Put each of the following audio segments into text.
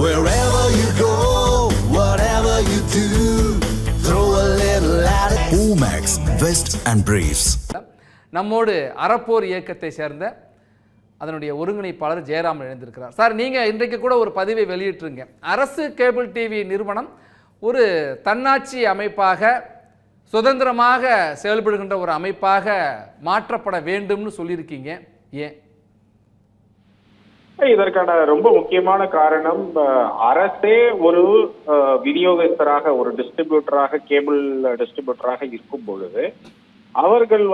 Wherever you go, whatever you do, throw a little at it. Omax, Vest and Briefs. நம்மோடு அறப்போர் இயக்கத்தை சேர்ந்த அதனுடைய ஒருங்கிணைப்பாளர் ஜெயராமன் எழுந்திருக்கிறார். சார், நீங்கள் இன்றைக்கு கூட ஒரு பதிவை வெளியிட்டிருங்க. அரசு கேபிள் டிவி நிறுவனம் ஒரு தன்னாட்சி அமைப்பாக சுதந்திரமாக செயல்படுகின்ற ஒரு அமைப்பாக மாற்றப்பட வேண்டும்னு சொல்லியிருக்கீங்க. ஏன்? இதற்கான ரொம்ப முக்கியமான காரணம், அரசே ஒரு விநியோகஸ்தராக, ஒரு டிஸ்ட்ரிபியூட்டராக, கேபிள் டிஸ்ட்ரிபியூட்டராக இருக்கும் பொழுது அவர்கள்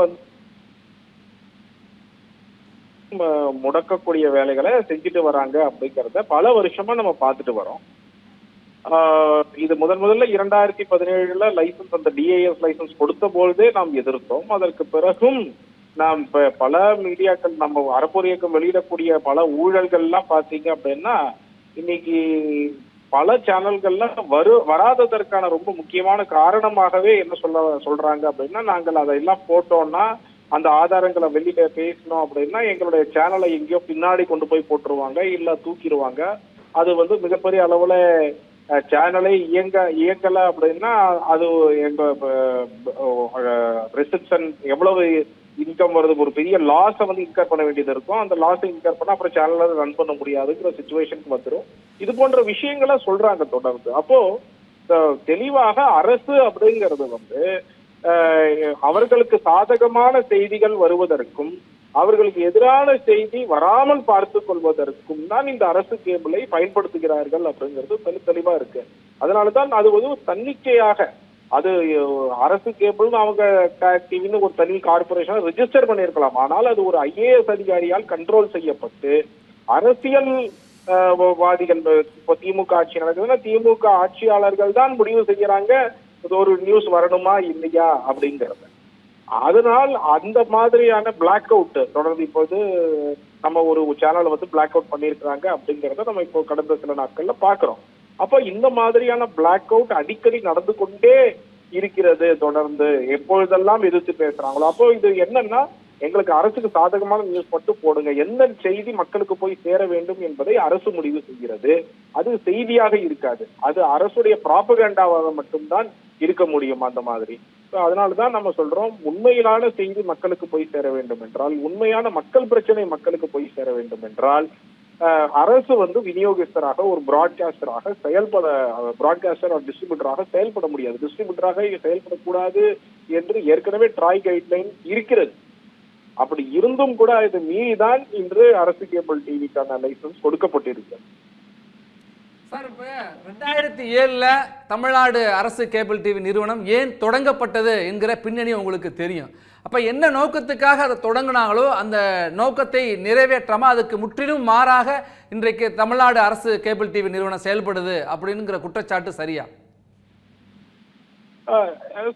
முடக்கக்கூடிய வேலைகளை செஞ்சுட்டு வராங்க அப்படிங்கிறத பல வருஷமா நம்ம பார்த்துட்டு வரோம். இது முதல்ல 2017 லைசன்ஸ், அந்த டிஏஎஸ் லைசன்ஸ் கொடுத்த பொழுதே நாம் எதிர்த்தோம். அதற்கு பிறகும் நாம் பல மீடியாக்கள், நம்ம அறப்போர் இயக்கம் வெளியிடக்கூடிய பல ஊழல்கள்லாம் பார்த்தீங்க அப்படின்னா இன்னைக்கு பல சேனல்கள்ல வராததற்கான ரொம்ப முக்கியமான காரணமாகவே என்ன சொல்றாங்க அப்படின்னா, நாங்கள் அதையெல்லாம் போட்டோம்னா அந்த ஆதாரங்களை வெளியில பேசணும் அப்படின்னா எங்களுடைய சேனலை எங்கேயோ பின்னாடி கொண்டு போய் போட்டுருவாங்க, இல்ல தூக்கிடுவாங்க. அது மிகப்பெரிய அளவுல சேனலை இயங்கல அப்படின்னா அது எங்க ரெஸ்ட்ரிக்ஷன், எவ்வளவு இன்கம் வருது, ஒரு பெரிய லாஸை இன்கர் பண்ண வேண்டியது இருக்கும். அந்த லாஸை இன்கர் பண்ணா அப்புறம் சேனலை ரன் பண்ண முடியாதுங்கிற சிச்சுவேஷனுக்கு வந்துடும். இது போன்ற விஷயங்களை சொல்றாங்க தொடர்ந்து. அப்போ தெளிவாக அரசு அப்படிங்கிறது அவர்களுக்கு சாதகமான செய்திகள் வருவதற்கும் அவர்களுக்கு எதிரான செய்தி வராமல் பார்த்து கொள்வதற்கும் தான் இந்த அரசு கேபிளை பயன்படுத்துகிறார்கள் அப்படிங்கிறது தெளிவா இருக்கு. அதனாலதான் அது ஒரு தன்னிச்சையாக, அது அரசு கேபிள் அவங்க டிவின்னு ஒரு தனி கார்பரேஷன் ரெஜிஸ்டர் பண்ணியிருக்கலாம். ஆனால் அது ஒரு ஐஏஎஸ் அதிகாரியால் கண்ட்ரோல் செய்யப்பட்டு அரசியல் வாதிகள், இப்போ திமுக ஆட்சி நடக்குதுன்னா திமுக ஆட்சியாளர்கள் தான் முடிவு செய்யறாங்க ஒரு நியூஸ் வரணுமா இல்லையா அப்படிங்கறது. அதனால் அந்த மாதிரியான பிளாக் அவுட் தொடர்ந்து இப்போது நம்ம ஒரு சேனலை பிளாக் அவுட் பண்ணியிருக்கிறாங்க அப்படிங்கறத நம்ம இப்போ கடந்த சில நாட்கள்ல பாக்குறோம். அப்போ இந்த மாதிரியான பிளாக் அவுட் அடிக்கடி நடந்து கொண்டே இருக்கிறது. தொடர்ந்து எப்பொழுதெல்லாம் எதிர்த்து பேசுறாங்களோ அப்போ இது என்னன்னா, எங்களுக்கு அரசுக்கு சாதகமான நியூஸ் மட்டும் போடுங்க, எந்த செய்தி மக்களுக்கு போய் சேர வேண்டும் என்பதை அரசு முடிவு செய்கிறது. அது செய்தியாக இருக்காது, அது அரசுடைய ப்ராபகண்டாவாக மட்டும்தான் இருக்க முடியும் அந்த மாதிரி. அதனாலதான் நம்ம சொல்றோம், உண்மையிலான செய்தி மக்களுக்கு போய் சேர வேண்டும் என்றால், உண்மையான மக்கள் பிரச்சனை மக்களுக்கு போய் சேர வேண்டும் என்றால் அரசு விநியோகஸ்தராக, ஒரு பிராட்காஸ்டராக பிராட்காஸ்டர் ஒரு டிஸ்ட்ரிபியூட்டராக செயல்பட முடியாது. டிஸ்ட்ரிபியூட்டராக செயல்படக்கூடாது என்று ஏற்கனவே ட்ராய் கைட்லைன் இருக்கிறது. அப்படி இருந்தும் கூட இது மீறிதான் இன்று அரசு கேபிள் டிவிக்கான லைசன்ஸ் கொடுக்கப்பட்டிருக்கு. சார், இப்போ 2007 தமிழ்நாடு அரசு கேபிள் டிவி நிறுவனம் ஏன் தொடங்கப்பட்டது என்கிற பின்னணி உங்களுக்கு தெரியும். அப்போ என்ன நோக்கத்துக்காக அதை தொடங்கினாங்களோ அந்த நோக்கத்தை நிறைவேற்றாமல் அதுக்கு முற்றிலும் மாறாக இன்றைக்கு தமிழ்நாடு அரசு கேபிள் டிவி நிறுவனம் செயல்படுது அப்படிங்கிற குற்றச்சாட்டு சரியா?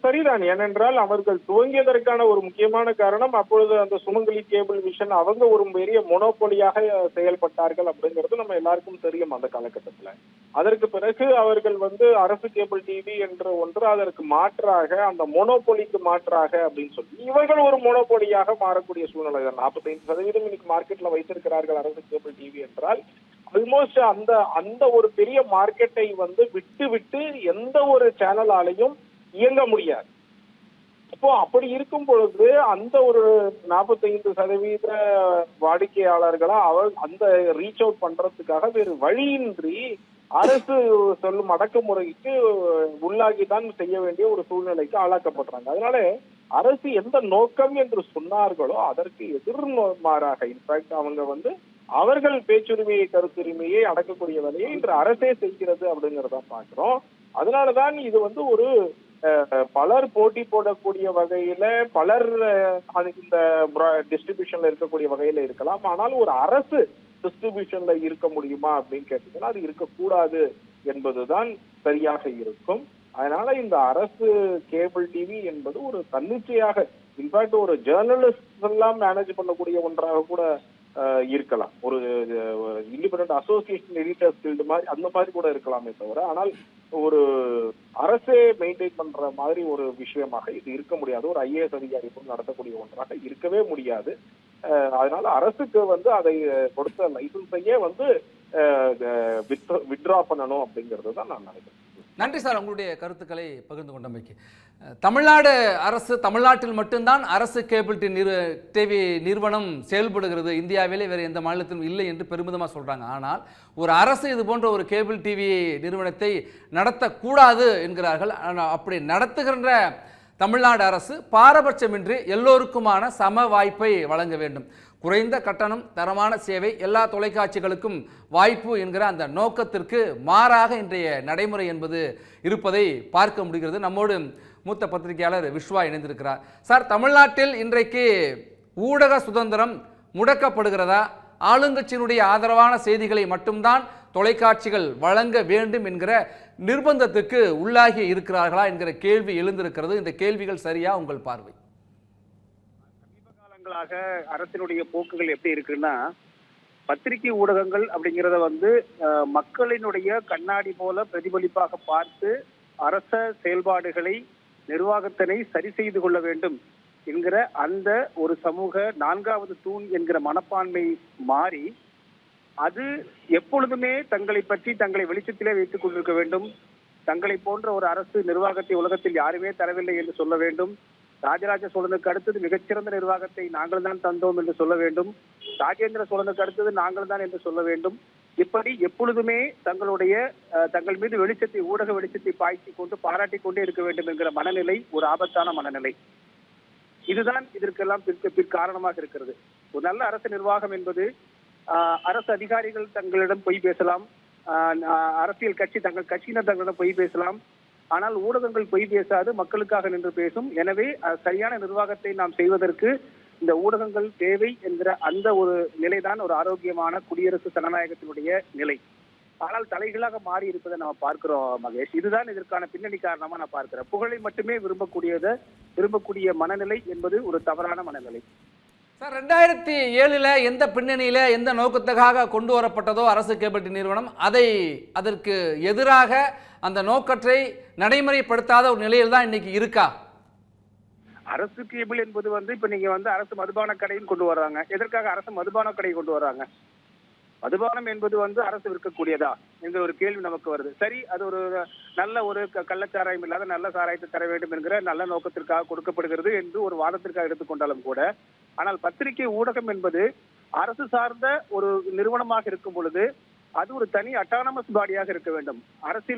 சரிதான். ஏனென்றால் அவர்கள் துவங்கியதற்கான ஒரு முக்கியமான காரணம், அப்பொழுது அந்த சுமங்கலி கேபிள் விஷன் அவங்க ஒரு பெரிய மொனோபொலியாக செயல்பட்டார்கள் அப்படிங்கிறது நம்ம எல்லாருக்கும் தெரியும் அந்த காலகட்டத்துல. அதற்கு பிறகு அவர்கள் அரசு கேபிள் டிவி என்ற ஒன்று அதற்கு மாற்றாக, அந்த மொனோபொலிக்கு மாற்றாக அப்படின்னு சொல்லி இவர்கள் ஒரு மொனோபொலியாக மாறக்கூடிய சூழ்நிலை தான். 45% இன்னைக்கு மார்க்கெட்ல வைத்திருக்கிறார்கள் அரசு கேபிள் டிவி என்றால், ஆல்மோஸ்ட் அந்த ஒரு பெரிய மார்க்கெட்டை விட்டு எந்த ஒரு சேனலாலையும் இயங்க முடியாது. அப்போ அப்படி இருக்கும் பொழுது அந்த ஒரு 45% வாடிக்கையாளர்களா அந்த ரீச் அவுட் பண்றதுக்காக வேறு வழியின்றி அரசு சொல்லும் அடக்குமுறைக்கு உள்ளாகிதான் செய்ய வேண்டிய ஒரு சூழ்நிலைக்கு ஆளாக்கப்படுறாங்க. அதனால அரசு எந்த நோக்கம் என்று சொன்னார்களோ அதற்கு எதிர்மாறாக, இன்ஃபேக்ட் அவங்க அவர்கள் பேச்சுரிமையை, கருத்துரிமையை அடக்கக்கூடிய வேலையை இன்று அரசே செய்கிறது அப்படிங்கிறத பாக்குறோம். அதனாலதான் இது ஒரு பலர் போட்டி போடக்கூடிய வகையில, பலர் இந்த டிஸ்ட்ரிபியூஷன்ல இருக்கக்கூடிய வகையில இருக்கலாம். ஆனால் ஒரு அரசு டிஸ்ட்ரிபியூஷன்ல இருக்க முடியுமா அப்படின்னு கேட்டீங்கன்னா அது இருக்கக்கூடாது என்பதுதான் சரியாக இருக்கும். அதனால இந்த அரசு கேபிள் டிவி என்பது ஒரு தன்னிச்சையாக, இன்ஃபேக்ட் ஒரு ஜேர்னலிஸ்ட் எல்லாம் மேனேஜ் பண்ணக்கூடிய ஒன்றாக கூட இருக்கலாம். ஒரு இண்டிபெண்டன்ட் அசோசியேஷன் எடிட்டர்ஸ் கில்டு மாதிரி அந்த மாதிரி கூட இருக்கலாமே தவிர, ஆனால் ஒரு அரசே மெயின்டைன் பண்ற மாதிரி ஒரு விஷயமாக இது இருக்க முடியாது. ஒரு ஐஏஎஸ் அதிகாரி நடத்தக்கூடிய ஒன்றாக இருக்கவே முடியாது. அதனால அரசுக்கு அதை கொடுத்த லைசன்ஸையே வித்ட்ரா பண்ணணும் அப்படிங்கிறது தான் நான் நினைக்கிறேன். நன்றி சார், உங்களுடைய கருத்துக்களை பகிர்ந்து கொண்டமைக்கு. தமிழ்நாடு அரசு, தமிழ்நாட்டில் மட்டும்தான் அரசு கேபிள் டிவி நிறுவனம் செயல்படுகிறது, இந்தியாவிலே வேறு எந்த மாநிலத்திலும் இல்லை என்று பெருமிதமாக சொல்கிறாங்க. ஆனால் ஒரு அரசு இது போன்ற ஒரு கேபிள் டிவி நிறுவனத்தை நடத்தக்கூடாது என்கிறார்கள். ஆனால் அப்படி நடத்துகின்ற தமிழ்நாடு அரசு பாரபட்சமின்றி எல்லோருக்குமான சம வாய்ப்பை வழங்க வேண்டும். குறைந்த கட்டணம், தரமான சேவை, எல்லா தொலைக்காட்சிகளுக்கும் வாய்ப்பு என்கிற அந்த நோக்கத்திற்கு மாறாக இன்றைய நடைமுறை என்பது இருப்பதை பார்க்க முடிகிறது. நம்மோடு மூத்த பத்திரிகையாளர் விஸ்வா இணைந்திருக்கிறார். சார், தமிழ்நாட்டில் இன்றைக்கு ஊடக சுதந்திரம் முடக்கப்படுகிறதா? ஆளுங்கட்சியினுடைய ஆதரவான செய்திகளை மட்டும்தான் தொலைக்காட்சிகள் வழங்க வேண்டும் என்கிற நிர்பந்தத்துக்கு உள்ளாகி இருக்கிறார்களா என்கிற கேள்வி எழுந்திருக்கிறது. இந்த கேள்விகள் சரியா உங்கள் பார்வை? சமீப காலங்களாக அரசினுடைய போக்குகள் எப்படி இருக்குன்னா, பத்திரிகை ஊடகங்கள் அப்படிங்கிறத மக்களினுடைய கண்ணாடி போல பிரதிபலிப்பாக பார்த்து அரச செயல்பாடுகளை, நிர்வாகத்தினை சரி செய்து கொள்ள வேண்டும் என்கிற அந்த ஒரு சமூக 4வது தூண் என்கிற மனப்பான்மை மாறி, அது எப்பொழுதுமே தங்களை பற்றி தங்களை வெளிச்சத்திலே வைத்துக் கொண்டிருக்க வேண்டும். தங்களை போன்ற ஒரு அரசு நிர்வாகத்தை உலகத்தில் யாருமே தரவில்லை என்று சொல்ல வேண்டும். ராஜராஜ சோழனுக்கு அடுத்தது மிகச்சிறந்த நிர்வாகத்தை நாங்கள் தான் தந்தோம் என்று சொல்ல வேண்டும். ராஜேந்திர சோழனுக்கு அடுத்தது நாங்கள் தான் என்று சொல்ல வேண்டும். இப்படி எப்பொழுதுமே தங்கள் மீது வெளிச்சத்தை, ஊடக வெளிச்சத்தை பாய்ச்சி கொண்டு பாராட்டி கொண்டே இருக்க வேண்டும் என்கிற மனநிலை ஒரு ஆபத்தான மனநிலை. இதுதான் இதற்கெல்லாம் காரணமாக இருக்கிறது. ஒரு நல்ல அரசு நிர்வாகம் என்பது, அரசு அதிகாரிகள் தங்களிடம் பொய் பேசலாம், அரசியல் கட்சி தங்கள் கட்சியினர் தங்களிடம் பொய் பேசலாம், ஆனால் ஊடகங்கள் பொய் பேசாது, மக்களுக்காக நின்று பேசும். எனவே சரியான நிர்வாகத்தை நாம் செய்வதற்கு இந்த ஊடகங்கள் தேவை என்கிற அந்த ஒரு நிலைதான் ஒரு ஆரோக்கியமான குடியரசு ஜனநாயகத்தினுடைய நிலை. ஆனால் தலைகளாக மாறி இருப்பதை நம்ம பார்க்கிறோம் மகேஷ். இதுதான் இதற்கான பின்னணி காரணமா நான் பார்க்கிறேன். புகழை மட்டுமே விரும்பக்கூடிய மனநிலை என்பது ஒரு தவறான மனநிலை. சார், 2007 எந்த பின்னணியில, எந்த நோக்கத்துக்காக கொண்டு வரப்பட்டதோ அரசு கேபிள் நிறுவனம், அதற்கு எதிராக அந்த நோக்கத்தை நடைமுறைப்படுத்தாத ஒரு நிலையில் தான் இன்னைக்கு இருக்கா? அரசு கேபிள் என்பது இப்ப நீங்க அரசு மதுபான கடையும் கொண்டு வர்றாங்க. எதற்காக அரசு மதுபான கடை கொண்டு வர்றாங்க? மதுபானம் என்பது அரசு விற்கக்கூடியதா என்கிற ஒரு கேள்வி நமக்கு வருது. சரி, அது ஒரு நல்ல ஒரு கள்ளச்சாராயம் இல்லாத நல்ல சாராயத்தை தர வேண்டும் என்கிற நல்ல நோக்கத்திற்காக கொடுக்கப்படுகிறது என்று ஒரு வாதத்திற்காக எடுத்துக்கொண்டாலும் கூட, ஆனால் பத்திரிகை ஊடகம் என்பது அரசு சார்ந்த ஒரு நிறுவனமாக இருக்கும் பொழுது அது ஒரு தனி அட்டானமஸ் பாடியாக இருக்க வேண்டும். அரசு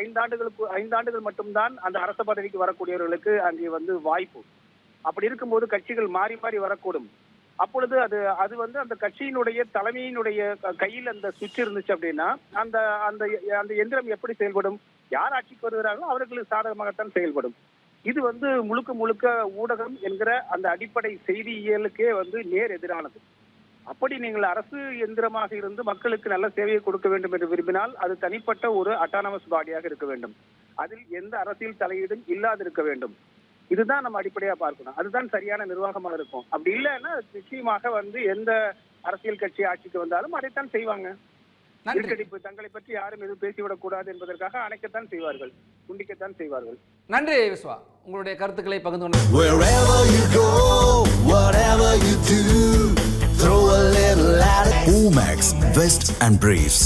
5 ஆண்டுகள் மட்டும்தான் அந்த அரச பதவிக்கு வரக்கூடியவர்களுக்கு அங்கே வாய்ப்பு. அப்படி இருக்கும்போது கட்சிகள் மாறி மாறி வரக்கூடும். அப்பொழுது அது அந்த கட்சியினுடைய தலைமையினுடைய கையில் அந்த சுவிட்ச் இருந்துச்சு அப்படின்னா அந்த எந்திரம் எப்படி செயல்படும்? யார் ஆட்சிக்கு வருகிறார்களோ அவர்களுக்கு சாதகமாகத்தான் செயல்படும். இது முழுக்க ஊடகம் என்கிற அந்த அடிப்படை செய்தியியலுக்கே நேர் எதிரானது. அப்படி நீங்கள் அரசு எந்திரமாக இருந்து மக்களுக்கு நல்ல சேவையை கொடுக்க வேண்டும் என்று விரும்பினால் அது தனிப்பட்ட ஒரு அட்டானமஸ் பாடியாக இருக்க வேண்டும். அதில் எந்த அரசியல் தலையீடும் இல்லாதிருக்க வேண்டும். இதுதான் நம்ம அடிப்படையா பார்க்கணும். அதுதான் சரியான நிர்வாகமாக இருக்கும். அப்படி இல்லைன்னா நிச்சயமாக எந்த அரசியல் கட்சி ஆட்சிக்கு வந்தாலும் அதைத்தான் செய்வாங்க. நெருக்கடிப்பு தங்களை பற்றி யாரும் எதுவும் பேசிவிடக் கூடாது என்பதற்காக அணைக்கத்தான் செய்வார்கள், துண்டிக்கத்தான் செய்வார்கள். நன்றி விஸ்வா, உங்களுடைய கருத்துக்களை பகிர்ந்து கொண்டு. Wherever you go, whatever you do, throw a little at it. Omax, Vest and Briefs.